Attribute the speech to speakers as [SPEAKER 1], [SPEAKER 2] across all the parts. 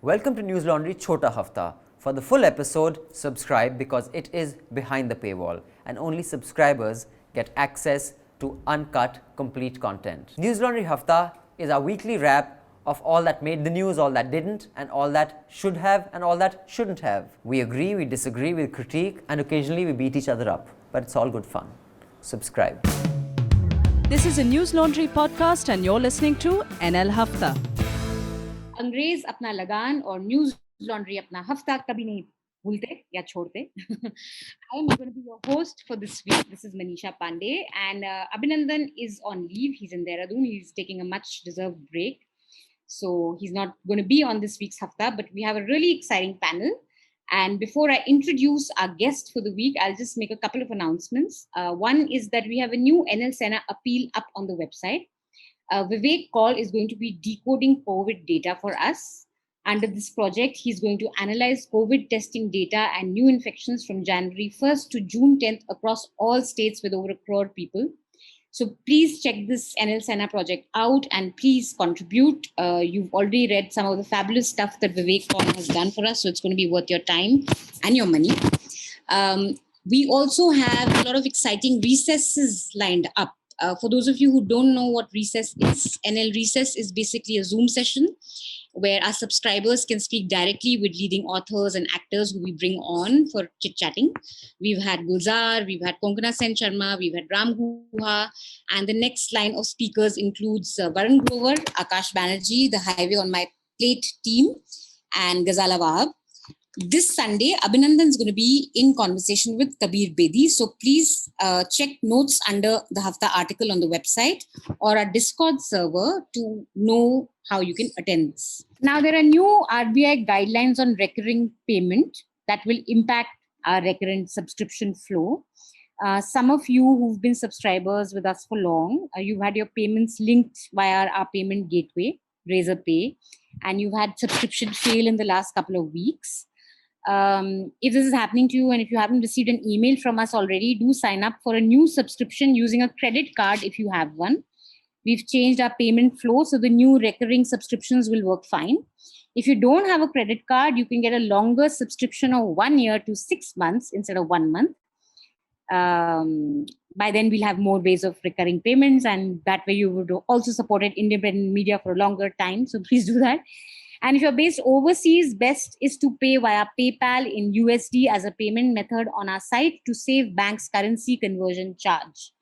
[SPEAKER 1] Welcome to News Laundry Chota Hafta. For the full episode, subscribe because it is behind the paywall and only subscribers get access to uncut, complete content. News Laundry Hafta is our weekly wrap of all that made the news, all that didn't, and all that should have and all that shouldn't have. We agree, we disagree, we critique, and occasionally we beat each other up. But it's all good fun. Subscribe.
[SPEAKER 2] This is a News Laundry podcast and you're listening to NL Hafta.
[SPEAKER 3] अंग्रेज अपना लगान और news laundry अपना हफ्ता कभी नहीं भूलते या छोड़ते. I am going to be your host for this week. This is Manisha Pandey and Abhinandan is on leave. He's in Dehradun. He's taking a much deserved break. So he's not going to be on this week's hafta, but we have a really exciting panel. And before I introduce our guest for the week, I'll just make a couple of announcements. One is that we have a new NL Sena appeal up on the website. Vivek Kaul is going to be decoding COVID data for us. Under this project, he's going to analyze COVID testing data and new infections from January 1st to June 10th across all states with over 1 crore people. So please check this NL Sena project out and please contribute. You've already read some of the fabulous stuff that Vivek Kaul has done for us, so it's going to be worth your time and your money. We also have a lot of exciting recesses lined up. For those of you who don't know what Recess is, NL Recess is basically a Zoom session where our subscribers can speak directly with leading authors and actors who we bring on for chit-chatting. We've had Gulzar, we've had Konkana Sen Sharma, we've had Ram Guha, and the next line of speakers includes Varun Grover, Akash Banerjee, the Highway on My Plate team, and Ghazala Wahab. This Sunday, Abhinandan is going to be in conversation with Kabir Bedi. So please check notes under the Hafta article on the website or our Discord server to know how you can attend this. Now, there are new RBI guidelines on recurring payment that will impact our recurrent subscription flow. Some of you who've been subscribers with us for long, you've had your payments linked via our payment gateway, Razorpay, and you've had subscription fail in the last couple of weeks. If this is happening to you and if you haven't received an email from us already, do sign up for a new subscription using a credit card if you have one. We've changed our payment flow, so the new recurring subscriptions will work fine. If you don't have a credit card, you can get a longer subscription of 1 year to 6 months instead of 1 month. By then, we'll have more ways of recurring payments, and that way you would also support independent media for a longer time. So please do that. And if you're based overseas, best is to pay via PayPal in USD as a payment method on our site to save bank's currency conversion charge.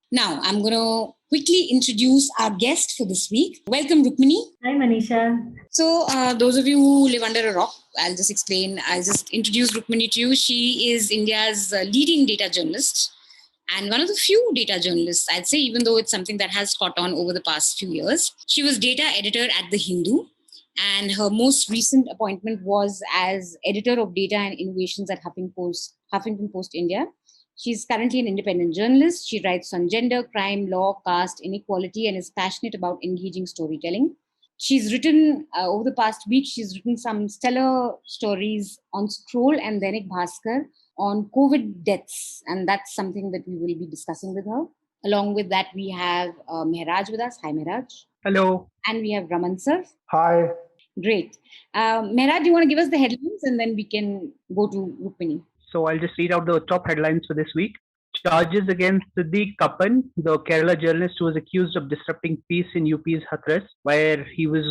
[SPEAKER 3] Now, I'm going to quickly introduce our guest for this week. Welcome, Rukmini.
[SPEAKER 4] Hi, Manisha.
[SPEAKER 3] So, those of you who live under a rock, I'll just introduce Rukmini to you. She is India's leading data journalist and one of the few data journalists, I'd say, even though it's something that has caught on over the past few years. She was data editor at The Hindu, and her most recent appointment was as editor of data and innovations at Huffington Post India. She's currently an independent journalist. She writes on gender, crime, law, caste, inequality, and is passionate about engaging storytelling. She's written, over the past week, she's written some stellar stories on Scroll and Dainik Bhaskar on COVID deaths. And that's something that we will be discussing with her. Along with that, we have Mehraj with us. Hi, Mehraj.
[SPEAKER 5] Hello.
[SPEAKER 3] And we have Raman sir.
[SPEAKER 5] Hi.
[SPEAKER 3] Great. Mehraj, do you want to give us the headlines and then we can go to Rukmini?
[SPEAKER 5] So I'll just read out the top headlines for this week. Charges against Siddique Kappan, the Kerala journalist who was accused of disrupting peace in UP's Hathras, where he was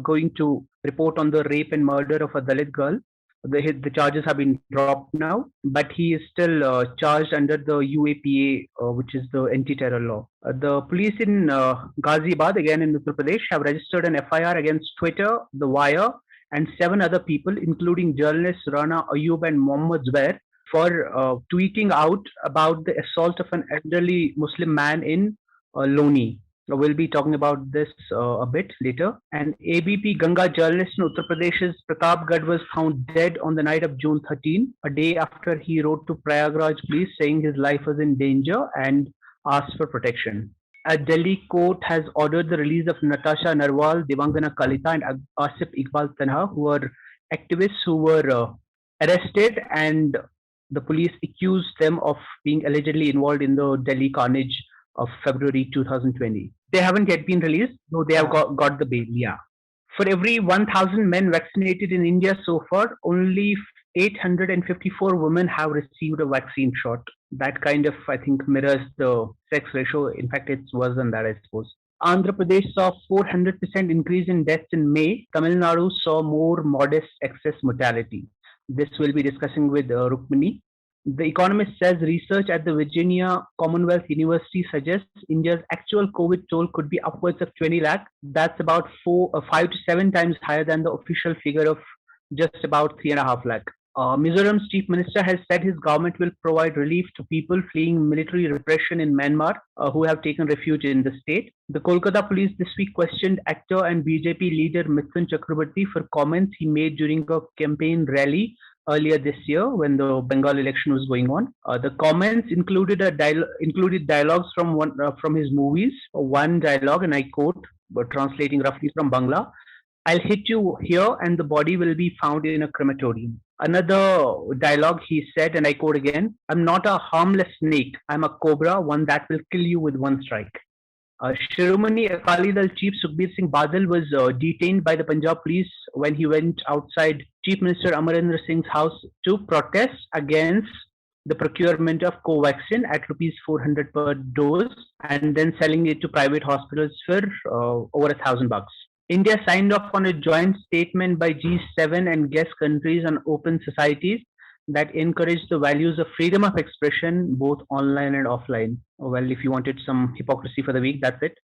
[SPEAKER 5] going to report on the rape and murder of a Dalit girl. The charges have been dropped now, but he is still charged under the UAPA, which is the anti-terror law. The police in Ghaziabad, again in Uttar Pradesh, have registered an FIR against Twitter, The Wire, and 7 other people, including journalists Rana Ayub and Mohammad Zubair, for tweeting out about the assault of an elderly Muslim man in Loni. We'll be talking about this a bit later. And ABP Ganga journalist in Uttar Pradesh's Pratapgarh was found dead on the night of June 13, a day after he wrote to Prayagraj police saying his life was in danger and asked for protection. A Delhi court has ordered the release of Natasha Narwal, Devangana Kalita, and Asif Iqbal Tanha, who were activists who were arrested, and the police accused them of being allegedly involved in the Delhi carnage of February 2020. They haven't yet been released, though they have got the bail. Yeah. For every 1,000 men vaccinated in India so far, only 854 women have received a vaccine shot. That kind of, I think, mirrors the sex ratio. In fact, it's worse than that, I suppose. Andhra Pradesh saw 400% increase in deaths in May. Tamil Nadu saw more modest excess mortality. This we'll be discussing with Rukmini. The Economist says research at the Virginia Commonwealth University suggests India's actual COVID toll could be upwards of 20 lakh. That's about 5 to 7 times higher than the official figure of just about 3.5 lakh. Mizoram's chief minister has said his government will provide relief to people fleeing military repression in Myanmar who have taken refuge in the state. The Kolkata police this week questioned actor and BJP leader Mithun Chakraborty for comments he made during a campaign rally earlier this year when the Bengal election was going on. The comments included included dialogues from his movies. One dialogue, and I quote, translating roughly from Bangla: "I'll hit you here, and the body will be found in a crematorium." Another dialogue he said, and I quote again: "I'm not a harmless snake. I'm a cobra, one that will kill you with one strike." Shiromani Akali Dal chief Sukhbir Singh Badal was detained by the Punjab police when he went outside Chief Minister Amarendra Singh's house to protest against the procurement of Covaxin at rupees 400 per dose and then selling it to private hospitals for over $1,000. India signed off on a joint statement by G7 and guest countries on open societies that encourage the values of freedom of expression both online and offline. Well, if you wanted some hypocrisy for the week, that's it.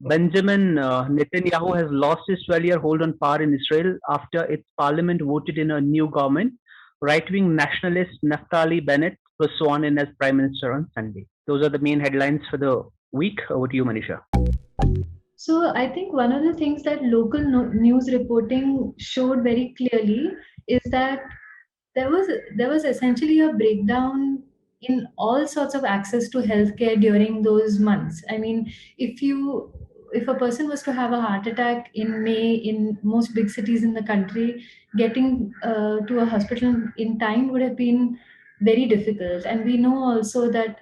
[SPEAKER 5] Benjamin Netanyahu has lost his 12-year hold on power in Israel after its parliament voted in a new government. Right-wing nationalist Naftali Bennett was sworn in as prime minister on Sunday. Those are the main headlines for the week. Over to you, Manisha.
[SPEAKER 4] So I think one of the things that local news reporting showed very clearly is that there was essentially a breakdown in all sorts of access to healthcare during those months. I mean, if a person was to have a heart attack in May in most big cities in the country, getting to a hospital in time would have been very difficult. And we know also that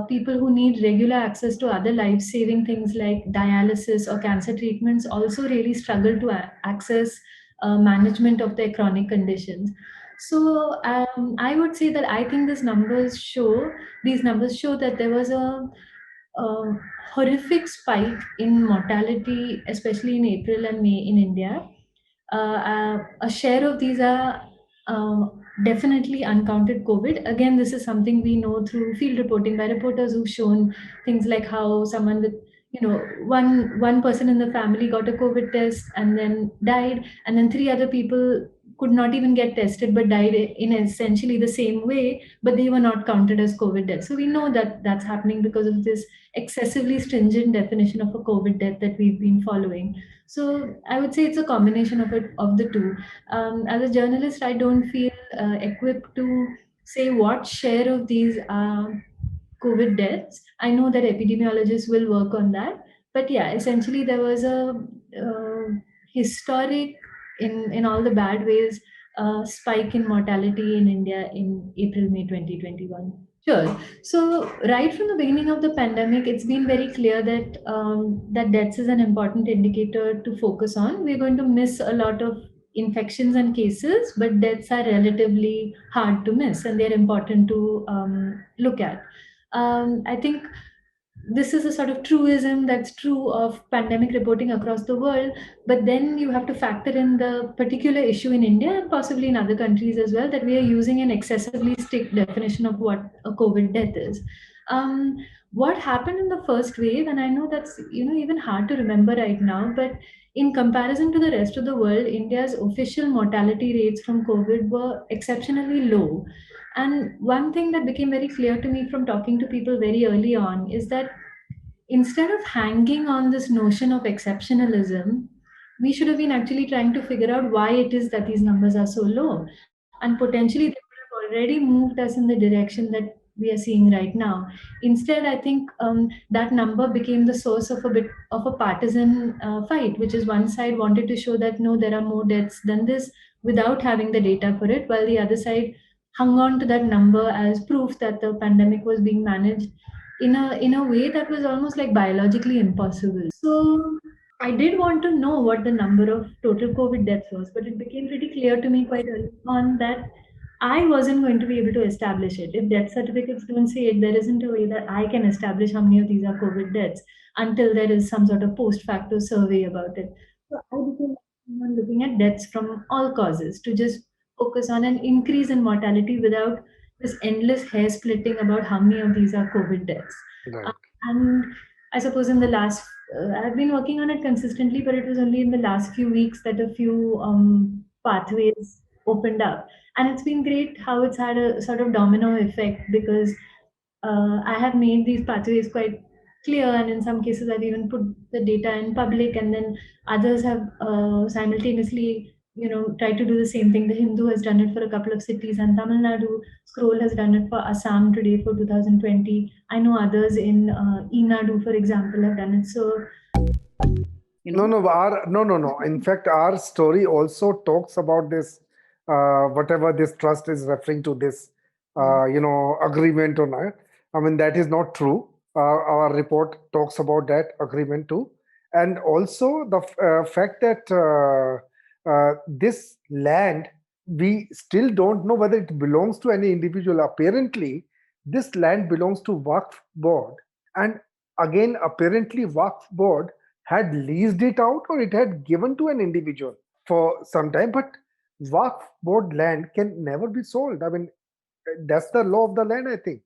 [SPEAKER 4] people who need regular access to other life-saving things like dialysis or cancer treatments also really struggle to access management of their chronic conditions. So I would say that I think these numbers show that there was a horrific spike in mortality, especially in April and May in India. A share of these are definitely uncounted COVID. Again, this is something we know through field reporting by reporters who've shown things like how someone with one person in the family got a COVID test and then died, and then 3 other people could not even get tested but died in essentially the same way, but they were not counted as COVID deaths. So we know that that's happening because of this excessively stringent definition of a COVID death that we've been following. So I would say it's a combination of the two. As a journalist, I don't feel equipped to say what share of these are COVID deaths. I know that epidemiologists will work on that, but yeah, essentially there was a historic, in all the bad ways, spike in mortality in India in April-May 2021. Sure. So right from the beginning of the pandemic, it's been very clear that that deaths is an important indicator to focus on. We're going to miss a lot of infections and cases, but deaths are relatively hard to miss, and they're important to look at. I think this is a sort of truism that's true of pandemic reporting across the world, but then you have to factor in the particular issue in India and possibly in other countries as well, that we are using an excessively strict definition of what a COVID death is. What happened in the first wave, and I know that's even hard to remember right now, but in comparison to the rest of the world, India's official mortality rates from COVID were exceptionally low. And one thing that became very clear to me from talking to people very early on is that instead of hanging on this notion of exceptionalism, we should have been actually trying to figure out why it is that these numbers are so low. And potentially they would have already moved us in the direction that we are seeing right now. Instead, I think that number became the source of a bit of a partisan fight, which is one side wanted to show that no, there are more deaths than this without having the data for it, while the other side hung on to that number as proof that the pandemic was being managed in a way that was almost like biologically impossible. So I did want to know what the number of total COVID deaths was, but it became pretty clear to me quite early on that I wasn't going to be able to establish it. If death certificates don't say it, there isn't a way that I can establish how many of these are COVID deaths until there is some sort of post facto survey about it. So I became looking at deaths from all causes to just focus on an increase in mortality without this endless hair splitting about how many of these are COVID deaths.
[SPEAKER 6] Right.
[SPEAKER 4] And I suppose in the last, I've been working on it consistently, but it was only in the last few weeks that a few pathways opened up. And it's been great how it's had a sort of domino effect because I have made these pathways quite clear, and in some cases, I've even put the data in public, and then others have simultaneously, tried to do the same thing. The Hindu has done it for a couple of cities, and Tamil Nadu Scroll has done it for Assam today for 2020. I know others in eNadu, for example, have done it. So
[SPEAKER 6] No. In fact, our story also talks about this, whatever this trust is referring to, this, agreement or not. I mean, that is not true. Our report talks about that agreement too. And also the fact that this land, we still don't know whether it belongs to any individual. Apparently, this land belongs to Waqf board. And again, apparently Waqf board had leased it out or it had given to an individual for some time. But Waqf board land can never be sold. I mean, that's the law of the land, I think.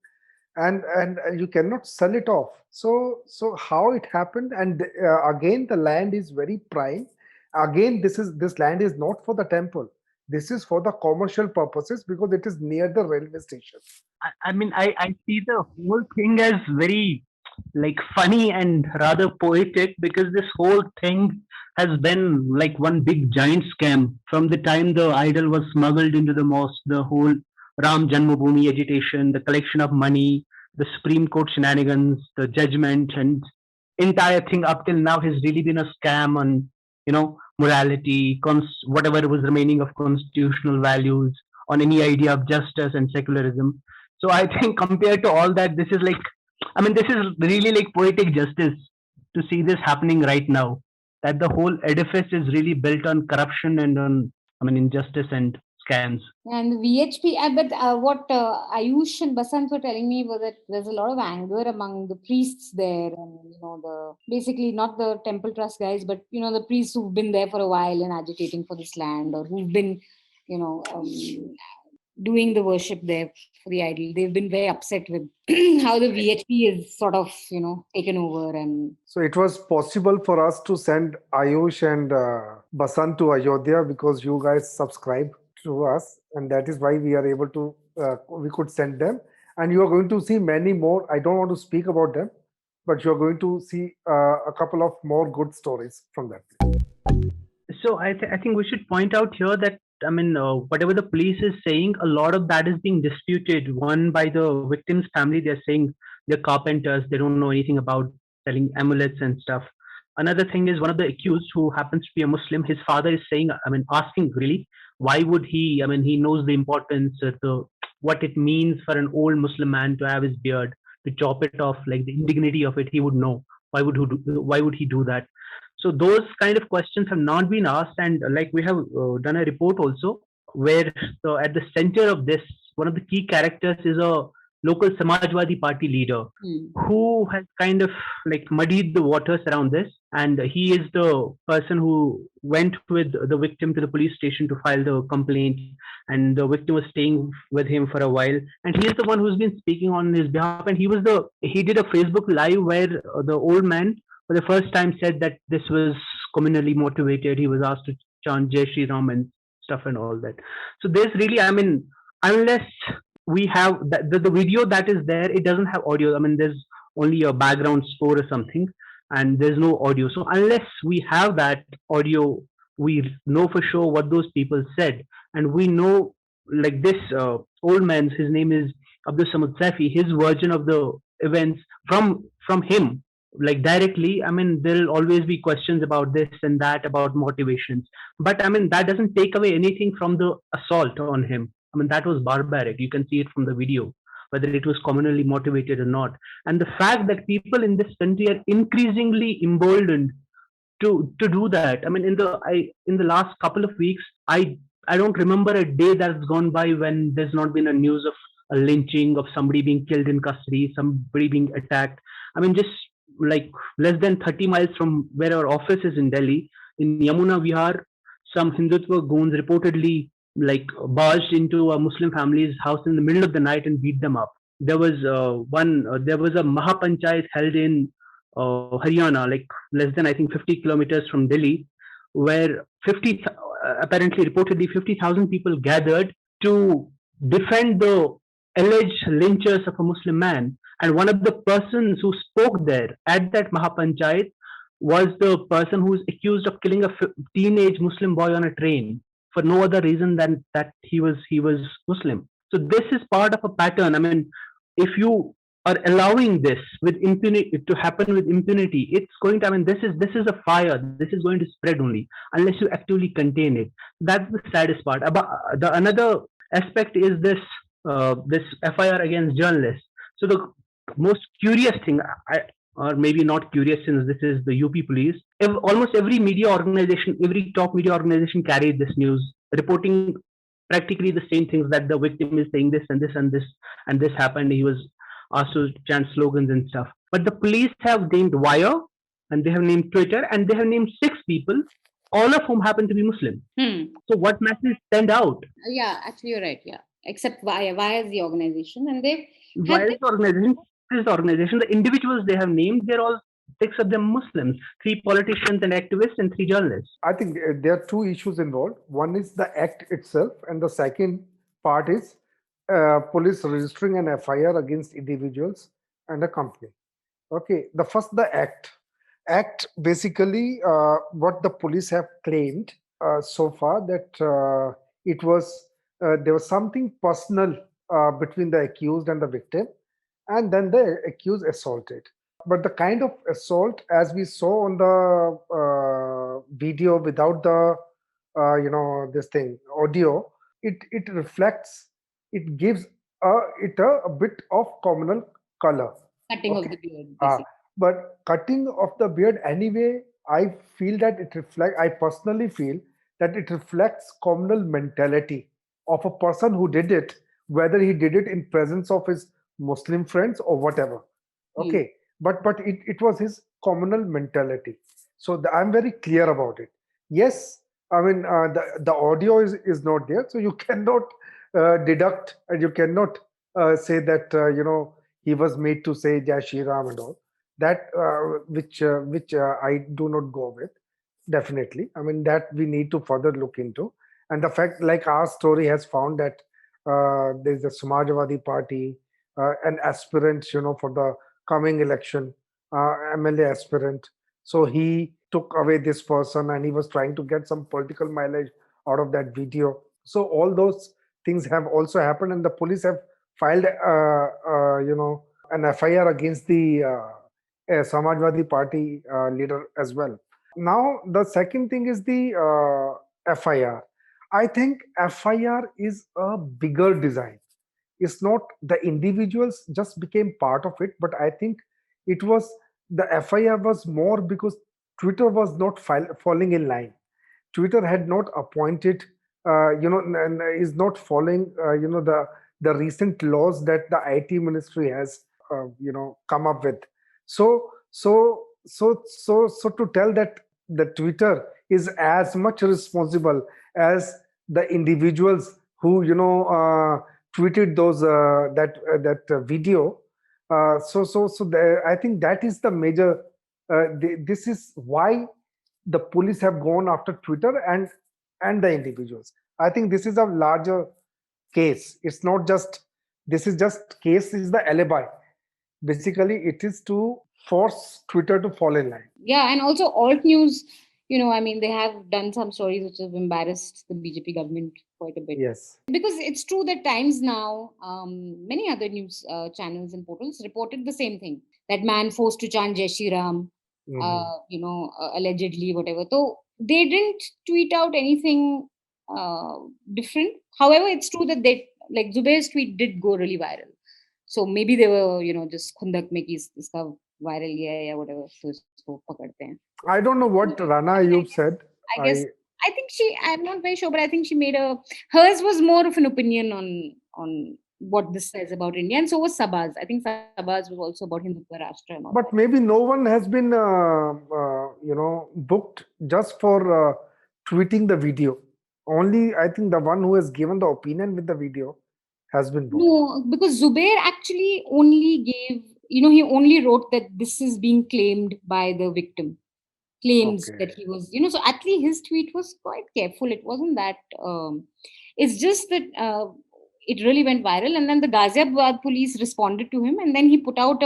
[SPEAKER 6] And you cannot sell it off. So how it happened? And again, the land is very prime. Again, this land is not for the temple. This is for the commercial purposes because it is near the railway station.
[SPEAKER 5] I see the whole thing as very like funny and rather poetic because this whole thing has been like one big giant scam from the time the idol was smuggled into the mosque, the whole Ram Janmabhoomi agitation, the collection of money, the Supreme Court shenanigans, the judgment, and entire thing up till now has really been a scam on morality, whatever was remaining of constitutional values, on any idea of justice and secularism. So I think compared to all that, this is like, I mean, this is really like poetic justice to see this happening right now. That the whole edifice is really built on corruption and on, I mean, injustice and scams.
[SPEAKER 3] And the VHP, but what Ayush and Basant were telling me was that there's a lot of anger among the priests there, and the basically not the temple trust guys, but the priests who've been there for a while and agitating for this land, or who've been, doing the worship there for the idol. They've been very upset with how the VHP is sort of, taken over. And
[SPEAKER 6] so it was possible for us to send Ayush and Basant to Ayodhya because you guys subscribe to us, and that is why we are able to we could send them, and you are going to see many more. I don't want to speak about them, but you're going to see a couple of more good stories from them.
[SPEAKER 5] So I think we should point out here that, I mean, whatever the police is saying, a lot of that is being disputed. One, by the victim's family, they're saying they're carpenters, they don't know anything about selling amulets and stuff. Another thing is one of the accused, who happens to be a Muslim, his father is saying, I mean, asking really, why would he? I mean, he knows the importance of what it means for an old Muslim man to have his beard, to chop it off, like the indignity of it. He would know why would he do that. So those kind of questions have not been asked, and like we have done a report also where at the center of this, one of the key characters is a local Samajwadi Party leader who has kind of like muddied the waters around this, and he is the person who went with the victim to the police station to file the complaint, and the victim was staying with him for a while, and he is the one who's been speaking on his behalf. And he did a Facebook live where the old man for the first time said that this was communally motivated. He was asked to chant Jai Shri Ram and stuff and all that. So there's really, I mean, unless we have the video that is there, it doesn't have audio. I mean, there's only a background score or something, and there's no audio. So unless we have that audio, we know for sure what those people said, and we know like this old man's, his name is Abdul Samad Safi, his version of the events from him, like directly. I mean, there'll always be questions about this and that, about motivations, but I mean, that doesn't take away anything from the assault on him. I mean, that was barbaric. You can see it from the video, whether it was communally motivated or not. And the fact that people in this country are increasingly emboldened to do that. I mean, in the last couple of weeks, I don't remember a day that's gone by when there's not been a news of a lynching, of somebody being killed in custody, somebody being attacked. I mean, just like less than 30 miles from where our office is in Delhi, in Yamuna Vihar, some Hindutva goons reportedly like barged into a Muslim family's house in the middle of the night and beat them up. There was a Mahapanchayat held in Haryana, like less than I think 50 kilometers from Delhi, where apparently reportedly 50,000 people gathered to defend the alleged lynchers of a Muslim man. And one of the persons who spoke there at that Mahapanchayat was the person who is accused of killing a teenage Muslim boy on a train for no other reason than that he was Muslim. So this is part of a pattern. I mean, if you are allowing this with impunity to happen with impunity, it's going to. I mean, this is a fire. This is going to spread only unless you actively contain it. That's the saddest part. About the another aspect is this FIR against journalists. So the most curious thing, or maybe not curious since this is the UP police, almost every media organization, every top media organization carried this news, reporting practically the same things, that the victim is saying this and this and this and this happened. He was asked to chant slogans and stuff. But the police have named Wire, and they have named Twitter, and they have named 6 people, all of whom happen to be Muslim. So what message stand out?
[SPEAKER 3] Yeah, actually, you're right. Yeah, except Why is the organization, and they
[SPEAKER 5] Why is the organization? This organization, the individuals they have named, they're all 6 of them Muslims, 3 politicians and activists, and 3 journalists.
[SPEAKER 6] I think there are two issues involved. One is the act itself, and the second part is police registering an FIR against individuals and a company. Okay, the act. Act basically what the police have claimed so far, that it was there was something personal between the accused and the victim, and then the accused assaulted. But the kind of assault, as we saw on the video without the this thing audio, it reflects, it gives a bit of communal color.
[SPEAKER 3] cutting of
[SPEAKER 6] Okay.
[SPEAKER 3] the beard,
[SPEAKER 6] Uh,
[SPEAKER 3] basically.
[SPEAKER 6] but cutting of the beard anyway, I feel that it reflect. I personally feel that it reflects communal mentality of a person who did it, whether he did it in presence of his Muslim friends or whatever.
[SPEAKER 3] Hmm.
[SPEAKER 6] Okay, but it was his communal mentality. So I'm very clear about it. Yes, I mean the audio is not there, so you cannot deduct, and you cannot say that he was made to say Jai Shri Ram and all that, which I do not go with. Definitely, I mean that we need to further look into, and the fact, like our story has found that there's a Samajwadi Party, an aspirant, for the coming election, MLA aspirant. So he took away this person, and he was trying to get some political mileage out of that video. So all those things have also happened, and the police have filed, an FIR against the Samajwadi Party leader as well. Now, the second thing is the FIR. I think FIR is a bigger design. It's not the individuals just became part of it, but I think it was the FIR was more because Twitter was not falling in line. Twitter had not appointed, is not following, the recent laws that the IT ministry has, come up with. So to tell that the Twitter is as much responsible as the individuals who, tweeted those that video. I think that is the major. This is why the police have gone after Twitter and the individuals. I think this is a larger case. It's not just, this is just case is the alibi. Basically, it is to force Twitter to fall in line.
[SPEAKER 3] Yeah, and also alt news. I mean, they have done some stories which have embarrassed the BJP government quite a bit.
[SPEAKER 6] Yes.
[SPEAKER 3] Because it's true that Times Now, many other news channels and portals reported the same thing. That man forced to chant Jai Shri Ram, allegedly, whatever. So they didn't tweet out anything different. However, it's true that like Zubair's tweet did go really viral. So maybe they were, just khundak mein ki iska viral किया है या whatever, तो इसको पकड़ते हैं.
[SPEAKER 6] I don't know what Rana Ayub said.
[SPEAKER 3] I guess I think I'm not very sure, but I think she made hers was more of an opinion on what this says about India, and so was Sabaz. I think Sabaz was also about Hindutva Rashtra and all
[SPEAKER 6] But
[SPEAKER 3] that.
[SPEAKER 6] maybe no one has been, booked just for tweeting the video. Only I think the one who has given the opinion with the video has been booked.
[SPEAKER 3] No, because Zubair actually only gave, he only wrote that this is being claimed by the victim. Claims
[SPEAKER 6] Okay.
[SPEAKER 3] that he was, so actually his tweet was quite careful. It wasn't that, it's just that it really went viral. And then the Ghaziabad police responded to him, and then he put out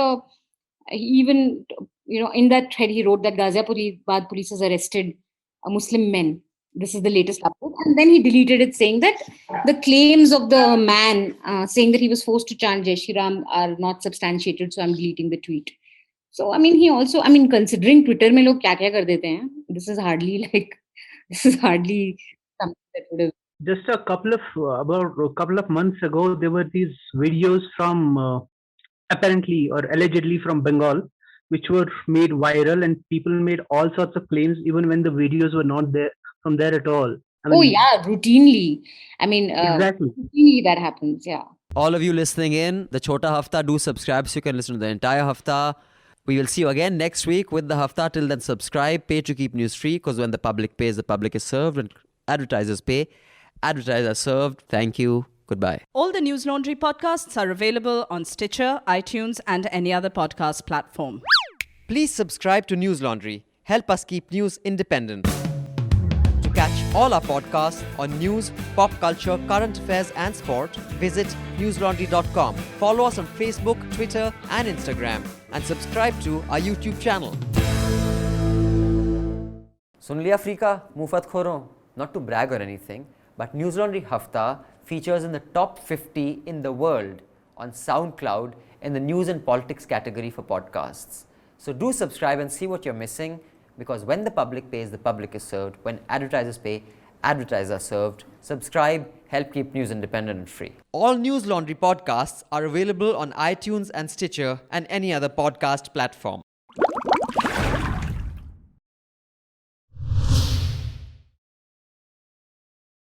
[SPEAKER 3] even, in that thread, he wrote that Ghaziabad police has arrested Muslim men. This is the latest update. And then he deleted it, saying that the claims of the man saying that he was forced to chant Jai Shri Ram are not substantiated, so I'm deleting the tweet. So, he also, considering Twitter mein log kya kar dete hain, this is hardly something that would have.
[SPEAKER 5] Just about a couple of months ago, there were these videos from apparently or allegedly from Bengal, which were made viral, and people made all sorts of claims even when the videos were not there from there at all.
[SPEAKER 3] Routinely.
[SPEAKER 5] Exactly.
[SPEAKER 3] Routinely that happens, yeah.
[SPEAKER 1] All of you listening in, the Chota Hafta, do subscribe so you can listen to the entire Hafta. We will see you again next week with the Hafta. Till then, subscribe, pay to keep news free, because when the public pays, the public is served. When advertisers pay, advertisers are served. Thank you. Goodbye.
[SPEAKER 2] All the News Laundry podcasts are available on Stitcher, iTunes, and any other podcast platform.
[SPEAKER 1] Please subscribe to News Laundry. Help us keep news independent. To catch all our podcasts on news, pop culture, current affairs, and sport, visit newslaundry.com. Follow us on Facebook, Twitter, and Instagram, and subscribe to our YouTube channel. Sun liya Afrika, Mufat khoro. Not to brag or anything, but News Laundry Hafta features in the top 50 in the world on SoundCloud in the news and politics category for podcasts. So do subscribe and see what you're missing, because when the public pays, the public is served. When advertisers pay, advertisers are served. Subscribe, help keep news independent and free. All News Laundry podcasts are available on iTunes and Stitcher and any other podcast platform.